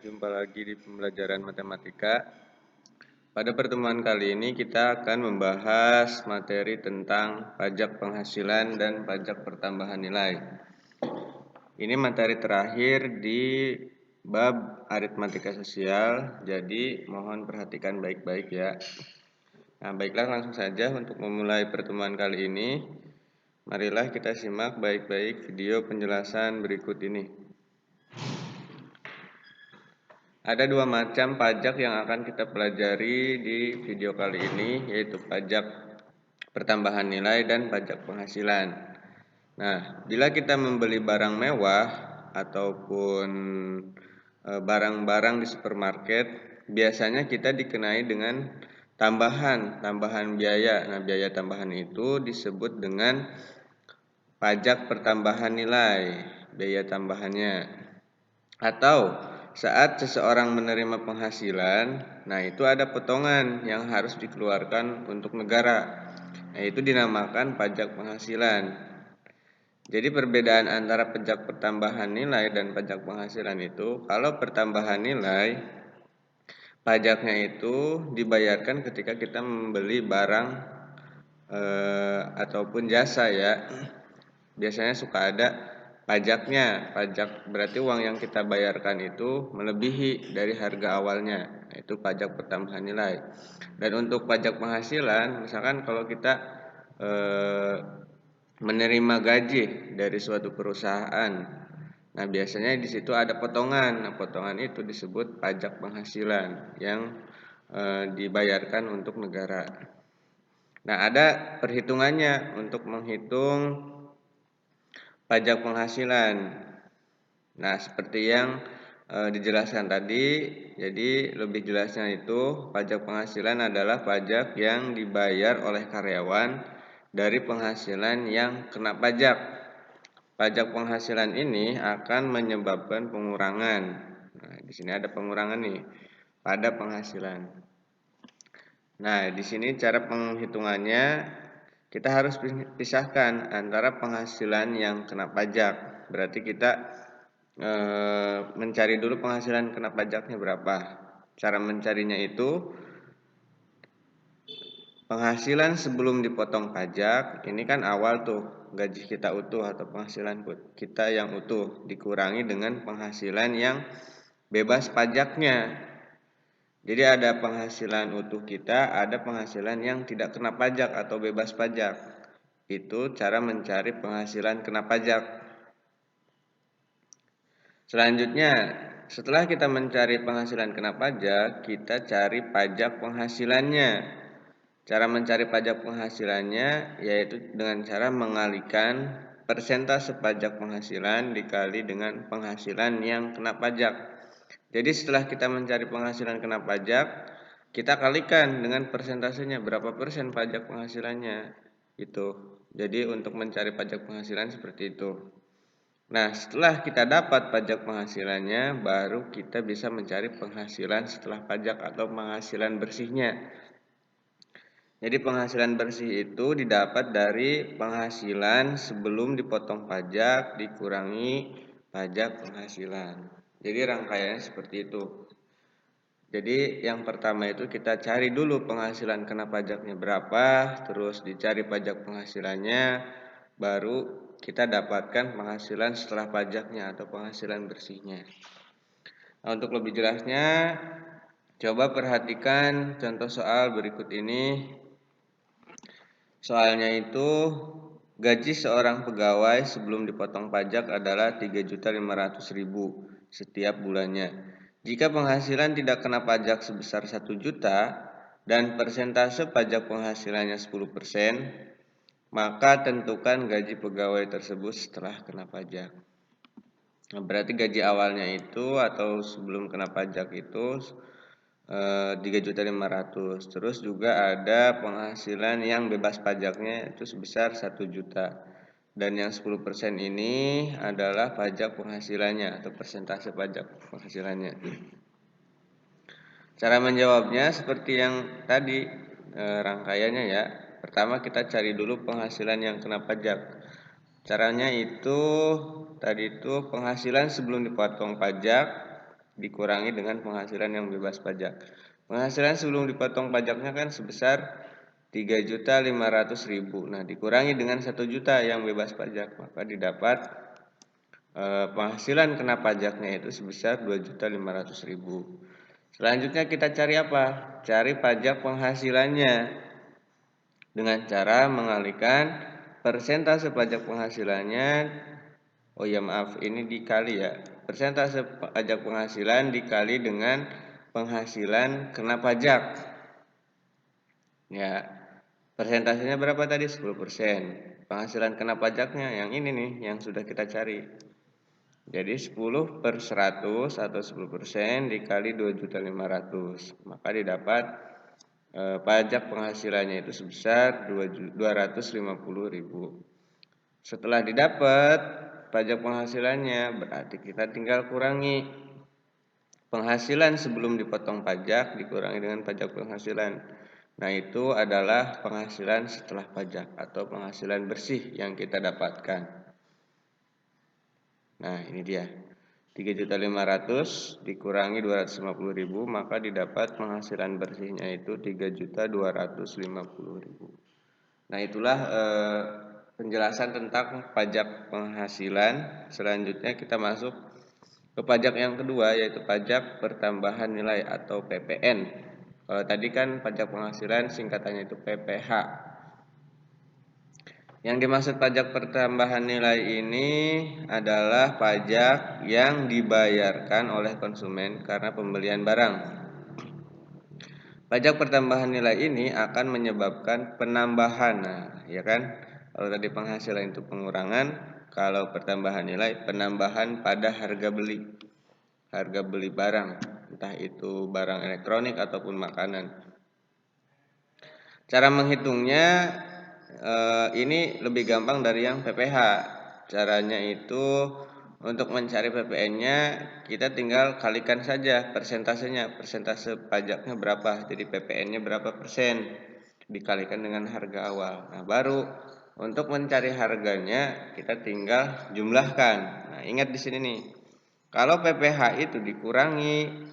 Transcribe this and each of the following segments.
Jumpa lagi di pembelajaran matematika. Pada pertemuan kali ini kita akan membahas materi tentang pajak penghasilan dan pajak pertambahan nilai. Ini materi terakhir di bab aritmatika sosial, jadi mohon perhatikan baik-baik ya. Nah, baiklah langsung saja untuk memulai pertemuan kali ini. Marilah kita simak baik-baik video penjelasan berikut ini. Ada dua macam pajak yang akan kita pelajari di video kali ini, yaitu pajak pertambahan nilai dan pajak penghasilan. Nah, bila kita membeli barang mewah ataupun barang-barang di supermarket, biasanya kita dikenai dengan tambahan biaya. Nah, biaya tambahan itu disebut dengan pajak pertambahan nilai, biaya tambahannya. Atau saat seseorang menerima penghasilan, nah itu ada potongan yang harus dikeluarkan untuk negara. Nah, itu dinamakan pajak penghasilan. Jadi perbedaan antara pajak pertambahan nilai dan pajak penghasilan itu, kalau pertambahan nilai, pajaknya itu dibayarkan ketika kita membeli barang ataupun jasa ya. Biasanya suka ada pajaknya. Pajak berarti uang yang kita bayarkan itu melebihi dari harga awalnya. Itu pajak pertambahan nilai. Dan untuk pajak penghasilan, misalkan kalau kita menerima gaji dari suatu perusahaan, nah biasanya di situ ada potongan. Nah, potongan itu disebut pajak penghasilan yang dibayarkan untuk negara. Nah, ada perhitungannya untuk menghitung pajak penghasilan. Nah, seperti yang dijelaskan tadi, jadi lebih jelasnya itu pajak penghasilan adalah pajak yang dibayar oleh karyawan dari penghasilan yang kena pajak. Pajak penghasilan ini akan menyebabkan pengurangan. Nah, di sini ada pengurangan nih pada penghasilan. Nah, di sini cara penghitungannya kita harus pisahkan antara penghasilan yang kena pajak. Berarti kita mencari dulu penghasilan kena pajaknya berapa. Cara mencarinya itu penghasilan sebelum dipotong pajak. Ini kan awal tuh gaji kita utuh atau penghasilan kita yang utuh dikurangi dengan penghasilan yang bebas pajaknya. Jadi ada penghasilan utuh kita, ada penghasilan yang tidak kena pajak atau bebas pajak. Itu cara mencari penghasilan kena pajak. Selanjutnya, setelah kita mencari penghasilan kena pajak, kita cari pajak penghasilannya. Cara mencari pajak penghasilannya yaitu dengan cara mengalihkan persentase pajak penghasilan dikali dengan penghasilan yang kena pajak. Jadi setelah kita mencari penghasilan kena pajak, kita kalikan dengan persentasenya, berapa persen pajak penghasilannya. Itu. Jadi untuk mencari pajak penghasilan seperti itu. Nah, setelah kita dapat pajak penghasilannya, baru kita bisa mencari penghasilan setelah pajak atau penghasilan bersihnya. Jadi penghasilan bersih itu didapat dari penghasilan sebelum dipotong pajak dikurangi pajak penghasilan. Jadi rangkaiannya seperti itu. Jadi yang pertama itu kita cari dulu penghasilan kena pajaknya berapa, terus dicari pajak penghasilannya, baru kita dapatkan penghasilan setelah pajaknya atau penghasilan bersihnya. Nah, untuk lebih jelasnya, coba perhatikan contoh soal berikut ini. Soalnya itu gaji seorang pegawai sebelum dipotong pajak adalah 3.500.000 setiap bulannya. Jika penghasilan tidak kena pajak sebesar 1 juta dan persentase pajak penghasilannya 10%, maka tentukan gaji pegawai tersebut setelah kena pajak. Nah, berarti gaji awalnya itu atau sebelum kena pajak itu 3.500.000. Terus juga ada penghasilan yang bebas pajaknya itu sebesar 1 juta. Dan yang 10% ini adalah pajak penghasilannya atau persentase pajak penghasilannya. Cara menjawabnya seperti yang tadi rangkaiannya ya. Pertama kita cari dulu penghasilan yang kena pajak. Caranya itu tadi itu penghasilan sebelum dipotong pajak dikurangi dengan penghasilan yang bebas pajak. Penghasilan sebelum dipotong pajaknya kan sebesar 3.500.000. Nah, dikurangi dengan 1 juta yang bebas pajak, maka didapat penghasilan kena pajaknya itu sebesar 2.500.000. Selanjutnya kita cari apa? Cari pajak penghasilannya dengan cara mengalihkan persentase pajak penghasilannya. Oh ya maaf, ini dikali ya. Persentase pajak penghasilan dikali dengan penghasilan kena pajak. Ya, persentasenya berapa tadi? 10%. Penghasilan kena pajaknya yang ini nih, yang sudah kita cari. Jadi 10/100 atau 10% dikali 2.500.000. Maka didapat pajak penghasilannya itu sebesar 250.000. Setelah didapat pajak penghasilannya, berarti kita tinggal kurangi penghasilan sebelum dipotong pajak dikurangi dengan pajak penghasilan. Nah, itu adalah penghasilan setelah pajak atau penghasilan bersih yang kita dapatkan. Nah, ini dia. 3.500.000 dikurangi 250.000, maka didapat penghasilan bersihnya itu 3.250.000. Nah, itulah penjelasan tentang pajak penghasilan. Selanjutnya kita masuk ke pajak yang kedua, yaitu pajak pertambahan nilai atau PPN. Kalau tadi kan pajak penghasilan singkatannya itu PPH. Yang dimaksud pajak pertambahan nilai ini adalah pajak yang dibayarkan oleh konsumen karena pembelian barang. Pajak pertambahan nilai ini akan menyebabkan penambahan, ya kan? Kalau tadi penghasilan itu pengurangan, kalau pertambahan nilai penambahan pada harga beli barang, entah itu barang elektronik ataupun makanan. Cara menghitungnya ini lebih gampang dari yang PPH. Caranya itu untuk mencari PPN-nya kita tinggal kalikan saja persentasenya, persentase pajaknya berapa, jadi PPN-nya berapa persen dikalikan dengan harga awal. Nah, baru untuk mencari harganya kita tinggal jumlahkan. Nah, ingat di sini nih, kalau PPH itu dikurangi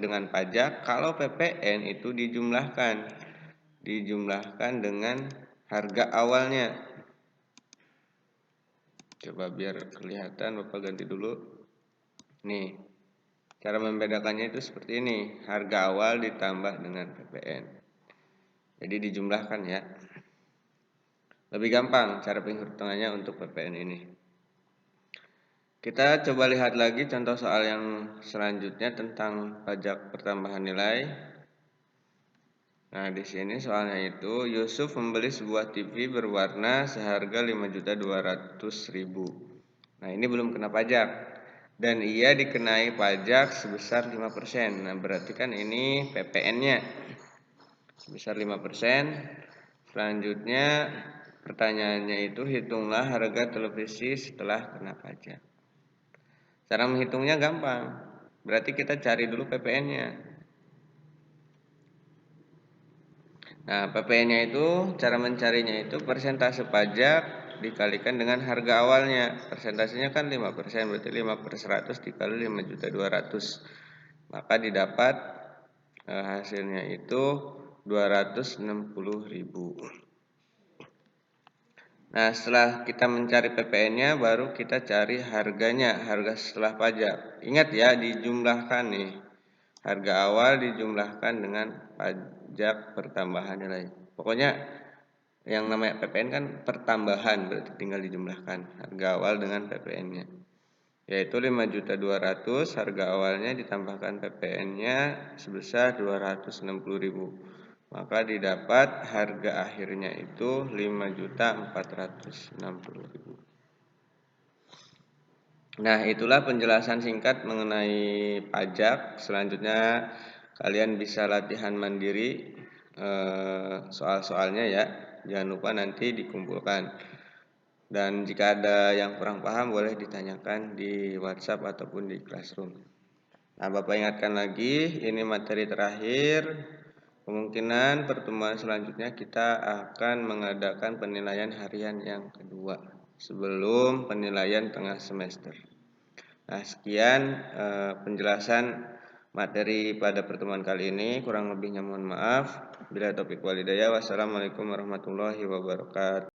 dengan pajak, kalau PPN itu dijumlahkan dengan harga awalnya. Coba biar kelihatan, Bapak ganti dulu. Nih, cara membedakannya itu seperti ini. Harga awal ditambah dengan PPN. Jadi dijumlahkan ya. Lebih gampang cara penghitungannya untuk PPN ini. Kita coba lihat lagi contoh soal yang selanjutnya tentang pajak pertambahan nilai. Nah, di sini soalnya itu Yusuf membeli sebuah TV berwarna seharga 5.200.000. Nah, ini belum kena pajak dan ia dikenai pajak sebesar 5%. Nah, berarti kan ini PPN-nya sebesar 5%. Selanjutnya pertanyaannya itu hitunglah harga televisi setelah kena pajak. Cara menghitungnya gampang. Berarti kita cari dulu PPN-nya. Nah, PPN-nya itu cara mencarinya itu persentase pajak dikalikan dengan harga awalnya. Persentasenya kan 5%, berarti 5/100 dikali 5.200.000. Maka didapat hasilnya itu 260.000. Nah, setelah kita mencari PPN-nya baru kita cari harganya, harga setelah pajak. Ingat ya, dijumlahkan nih. Harga awal dijumlahkan dengan pajak pertambahan nilai. Pokoknya yang namanya PPN kan pertambahan, berarti tinggal dijumlahkan harga awal dengan PPN-nya. Yaitu 5.200.000, harga awalnya ditambahkan PPN-nya sebesar 260.000. Maka didapat harga akhirnya itu 5.460.000. Nah, itulah penjelasan singkat mengenai pajak. Selanjutnya kalian bisa latihan mandiri soal-soalnya ya. Jangan lupa nanti dikumpulkan. Dan jika ada yang kurang paham boleh ditanyakan di WhatsApp ataupun di Classroom. Nah, Bapak ingatkan lagi, ini materi terakhir. Kemungkinan pertemuan selanjutnya kita akan mengadakan penilaian harian yang kedua sebelum penilaian tengah semester. Nah, sekian penjelasan materi pada pertemuan kali ini. Kurang lebihnya mohon maaf. Bila taufiq wal hidayah. Wassalamualaikum warahmatullahi wabarakatuh.